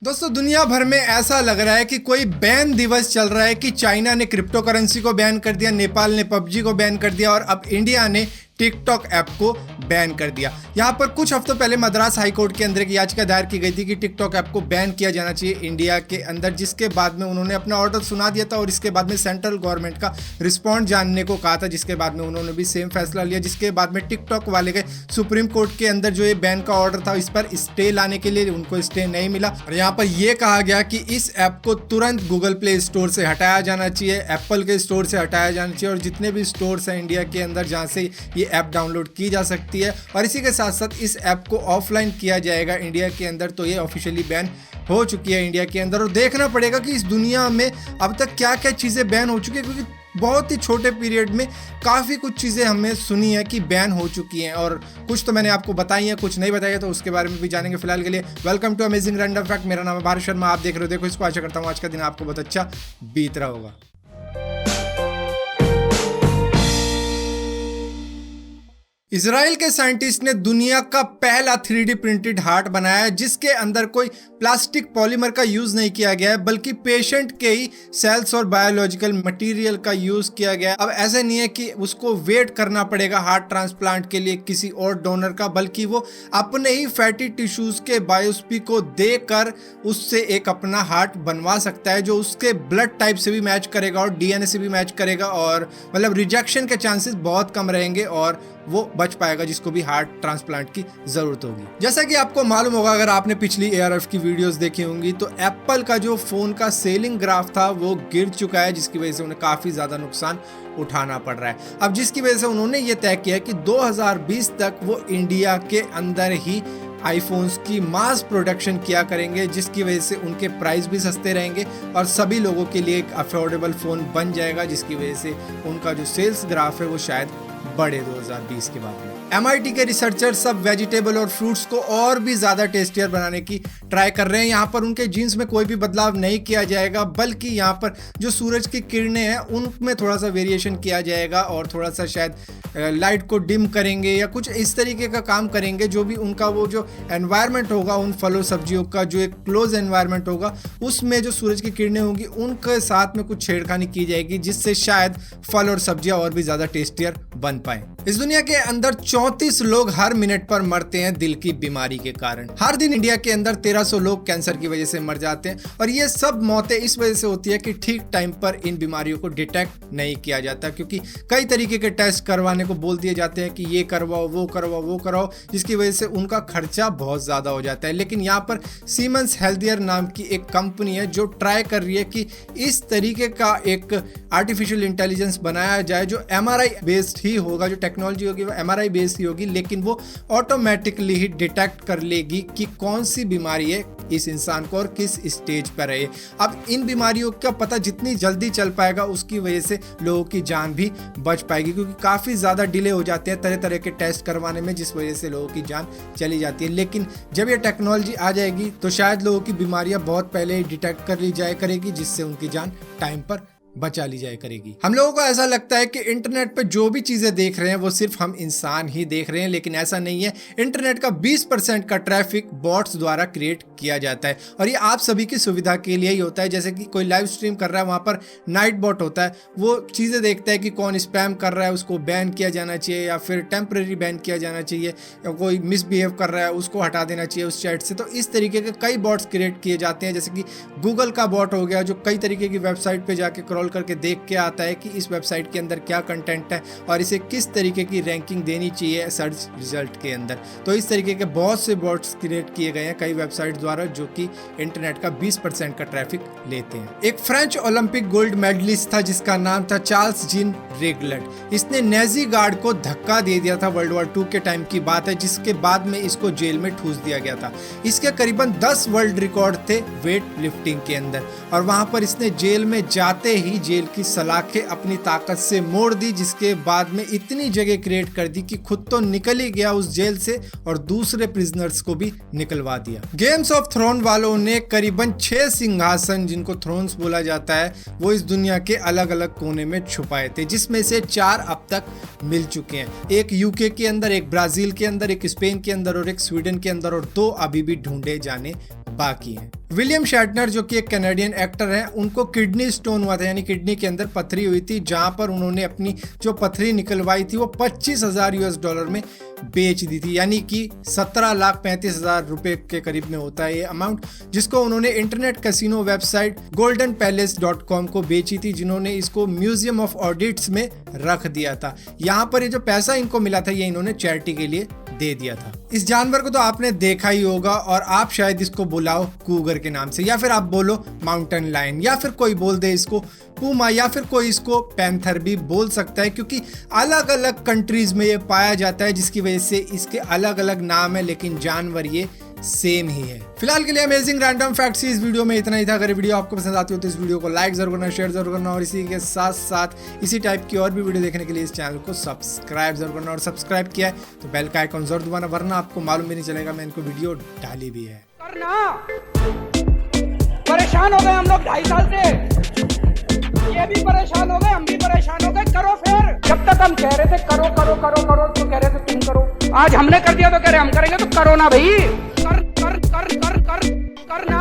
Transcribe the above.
दोस्तों, दुनिया भर में ऐसा लग रहा है कि कोई बैन दिवस चल रहा है कि चाइना ने क्रिप्टो करेंसी को बैन कर दिया, नेपाल ने पबजी को बैन कर दिया और अब इंडिया ने टिकटॉक ऐप को बैन कर दिया। यहाँ पर कुछ हफ्तों पहले मद्रास हाई कोर्ट के अंदर एक याचिका दायर की गई थी कि टिकटॉक ऐप को बैन किया जाना चाहिए इंडिया के अंदर, जिसके बाद में उन्होंने अपना ऑर्डर सुना दिया था और इसके बाद में सेंट्रल गवर्नमेंट का रिस्पॉन्ड जानने को कहा था, जिसके बाद में उन्होंने भी सेम फैसला लिया। जिसके बाद में टिकटॉक वाले गए सुप्रीम कोर्ट के अंदर, जो ये बैन का ऑर्डर था इस पर स्टे लाने के लिए, उनको स्टे नहीं मिला और यहाँ पर यह कहा गया कि इस ऐप को तुरंत गूगल प्ले स्टोर से हटाया जाना चाहिए, एप्पल के स्टोर से हटाया जाना चाहिए और जितने भी स्टोर्स हैं इंडिया के अंदर जहाँ से ये ऐप डाउनलोड की जा सकती है, और इसी के साथ साथ इस ऐप को ऑफलाइन किया जाएगा इंडिया के अंदर। तो ये ऑफिशियली बैन हो चुकी है इंडिया के अंदर और देखना पड़ेगा कि इस दुनिया में अब तक क्या क्या चीज़ें बैन हो चुकी है, क्योंकि बहुत ही छोटे पीरियड में काफ़ी कुछ चीज़ें हमने सुनी है कि बैन हो चुकी हैं और कुछ तो मैंने आपको बताई है, कुछ नहीं बताई है, तो उसके बारे में भी जानेंगे। फिलहाल के लिए welcome to amazing random fact. मेरा नाम है भारत शर्मा, आप देख रहे हो देखो इसको। आशा करता हूँ आज का दिन आपको बहुत अच्छा बीत रहा होगा। इजराइल के साइंटिस्ट ने दुनिया का पहला 3D प्रिंटेड हार्ट बनाया है, जिसके अंदर कोई प्लास्टिक पॉलीमर का यूज नहीं किया गया है, बल्कि पेशेंट के ही सेल्स और बायोलॉजिकल मटेरियल का यूज किया गया है। अब ऐसा नहीं है कि उसको वेट करना पड़ेगा हार्ट ट्रांसप्लांट के लिए किसी और डोनर का, बल्कि वो अपने ही फैटी टिश्यूज के बायोप्सी को देकर उससे एक अपना हार्ट बनवा सकता है, जो उसके ब्लड टाइप से भी मैच करेगा और DNA से भी मैच करेगा, और मतलब रिजेक्शन के चांसेस बहुत कम रहेंगे और वो बच पाएगा जिसको भी हार्ट ट्रांसप्लांट की जरूरत होगी। जैसा कि आपको मालूम होगा, अगर आपने पिछली ARF की वीडियोस देखी होंगी, तो एप्पल का जो फोन का सेलिंग ग्राफ था वो गिर चुका है, जिसकी वजह से उन्हें काफी ज्यादा नुकसान उठाना पड़ रहा है। अब जिसकी वजह से उन्होंने ये तय किया कि 2020 तक वो इंडिया के अंदर ही आईफोन्स की मास प्रोडक्शन किया करेंगे, जिसकी वजह से उनके प्राइस भी सस्ते रहेंगे और सभी लोगों के लिए एक अफोर्डेबल फोन बन जाएगा, जिसकी वजह से उनका जो सेल्स ग्राफ है वो शायद बढ़े 2020 के बाद में। MIT के रिसर्चर सब वेजिटेबल और फ्रूट्स को और भी ज़्यादा टेस्टियर बनाने की ट्राई कर रहे हैं। यहाँ पर उनके जीन्स में कोई भी बदलाव नहीं किया जाएगा, बल्कि यहाँ पर जो सूरज की किरणें हैं उनमें थोड़ा सा वेरिएशन किया जाएगा और थोड़ा सा शायद लाइट को डिम करेंगे या कुछ इस तरीके का काम करेंगे, जो भी उनका वो जो एनवायरनमेंट होगा उन फलों सब्जियों का, जो एक क्लोज एनवायरनमेंट होगा, उसमें जो सूरज की किरणें होंगी उनके साथ में कुछ छेड़खानी की जाएगी, जिससे शायद फल और सब्जियां और भी ज़्यादा टेस्टियर बन पाए। इस दुनिया के अंदर 34 लोग हर मिनट पर मरते हैं दिल की बीमारी के कारण। हर दिन इंडिया के अंदर 1300 लोग कैंसर की वजह से मर जाते हैं और ये सब मौतें इस वजह से होती है कि ठीक टाइम पर इन बीमारियों को डिटेक्ट नहीं किया जाता, क्योंकि कई तरीके के टेस्ट करवाने को बोल दिए जाते हैं कि ये करवाओ, वो करवाओ, वो कराओ, जिसकी वजह से उनका खर्चा बहुत ज़्यादा हो जाता है। लेकिन यहाँ पर सीमेंस हेल्थियर नाम की एक कंपनी है जो ट्राई कर रही है कि इस तरीके का एक आर्टिफिशियल इंटेलिजेंस बनाया जाए जो MRI बेस्ड ही होगा, जो टेक्नोलॉजी होगी वो MRI बेस्ड ही होगी, लेकिन वो ऑटोमेटिकली ही डिटेक्ट कर लेगी कि कौन सी बीमारी है इस इंसान को और किस स्टेज पर है। अब इन बीमारियों का पता जितनी जल्दी चल पाएगा उसकी वजह से लोगों की जान भी बच पाएगी, क्योंकि काफ़ी ज़्यादा डिले हो जाते हैं तरह तरह के टेस्ट करवाने में, जिस वजह से लोगों की जान चली जाती है। लेकिन जब ये टेक्नोलॉजी आ जाएगी तो शायद लोगों की बीमारियां बहुत पहले ही डिटेक्ट कर ली जाए करेगी, जिससे उनकी जान टाइम पर बचा ली जाए करेगी। हम लोगों को ऐसा लगता है कि इंटरनेट पर जो भी चीजें देख रहे हैं वो सिर्फ हम इंसान ही देख रहे हैं, लेकिन ऐसा नहीं है। इंटरनेट का 20% का ट्रैफिक बॉट्स द्वारा क्रिएट किया जाता है और ये आप सभी की सुविधा के लिए ही होता है। जैसे कि कोई लाइव स्ट्रीम कर रहा है, वहां पर नाइट बॉट होता है, वो चीजें देखता है कि कौन स्पैम कर रहा है, उसको बैन किया जाना चाहिए या फिर टेम्परेरी बैन किया जाना चाहिए, या कोई मिसबिहेव कर रहा है उसको हटा देना चाहिए उस चैट से। तो इस तरीके के कई बॉट्स क्रिएट किए जाते हैं, जैसे कि गूगल का बॉट हो गया, जो कई तरीके की वेबसाइट पर जाके क्रॉल करके देख के आता है कि इस वेबसाइट के अंदर क्या कंटेंट है और इसे किस तरीके की रैंकिंग देनी चाहिए सर्च रिजल्ट के अंदर। तो इस तरीके के बहुत से बॉट्स क्रिएट किए गए हैं कई वेबसाइट द्वारा, जो कि इंटरनेट का 20% का ट्रैफिक लेते हैं। एक फ्रेंच ओलंपिक गोल्ड मेडलिस्ट था जिसका नाम था चार्ल्स जीन रेगलट। इसने नेजी गार्ड को धक्का दे दिया था, वर्ल्ड वॉर 2 के टाइम की बात है, जिसके बाद में इसको जेल में ठूस दिया गया था। इसके करीबन 10 वर्ल्ड रिकॉर्ड थे वेट लिफ्टिंग के अंदर और वहां पर इसने जेल में जाते ही जेल की सलाखें अपनी ताकत से मोड़ दी, जिसके बाद में इतनी जगह क्रिएट कर दी कि खुद तो निकल ही गया उस जेल से और दूसरे प्रिजनर्स को भी निकलवा दिया। गेम्स ऑफ थ्रोन वालों ने करीबन 6 सिंहासन, जिनको थ्रोन्स बोला जाता है, वो इस दुनिया के अलग अलग कोने में छुपाए थे, जिसमें से 4 अब तक मिल चुके हैं। एक यूके के अंदर, एक ब्राजील के अंदर, एक स्पेन के अंदर और एक स्वीडन के अंदर, और 2 अभी भी ढूंढे जाने बाकी हैं। विलियम शैटनर जो कि एक कैनेडियन एक्टर हैं, उनको किडनी स्टोन हुआ था, यानी किडनी के अंदर पथरी हुई थी, जहां पर उन्होंने अपनी जो पथरी निकलवाई थी वो $25,000 में बेच दी थी, यानी कि 17,35,000 रुपए के करीब में होता है ये अमाउंट, जिसको उन्होंने इंटरनेट कैसीनो वेबसाइट goldenpalace.com को बेची थी, जिन्होंने इसको म्यूजियम ऑफ ऑडिट्स में रख दिया था। यहाँ पर ये जो पैसा इनको मिला था ये इन्होंने चैरिटी के लिए दे दिया था। इस जानवर को तो आपने देखा ही होगा और आप शायद इसको बुलाओ कूगर के नाम से, या फिर आप बोलो माउंटेन लायन, या फिर कोई बोल दे इसको पूमा, या फिर कोई इसको पैंथर भी बोल सकता है, क्योंकि अलग अलग कंट्रीज में ये पाया जाता है, जिसकी वजह से इसके अलग अलग नाम है, लेकिन जानवर ये सेम ही है। फिलहाल के लिए अमेजिंग रैंडम फैक्ट्स इस वीडियो में इतना ही था। अगर वीडियो आपको पसंद आती हो तो इस वीडियो को लाइक जरूर करना, शेयर जरूर करना, और इसी के साथ साथ इसी टाइप की और भी वीडियो देखने के लिए इस चैनल को सब्सक्राइब जरूर करना, और सब्सक्राइब किया है तो बेल का आइकन जरूर दबाना, वरना आपको मालूम भी नहीं चलेगा मैं इनको वीडियो डाली भी है। परेशान हो गए हम लोग 2.5 साल से, ये भी परेशान हो गए, हम भी परेशान हो गए। करो फिर, जब तक हम कह रहे थे करो करो करो करो तो कह रहे थे तुम करो, आज हमने कर दिया तो कह रहे हम करेंगे, तो करो ना भाई, कर कर कर कर कर करना।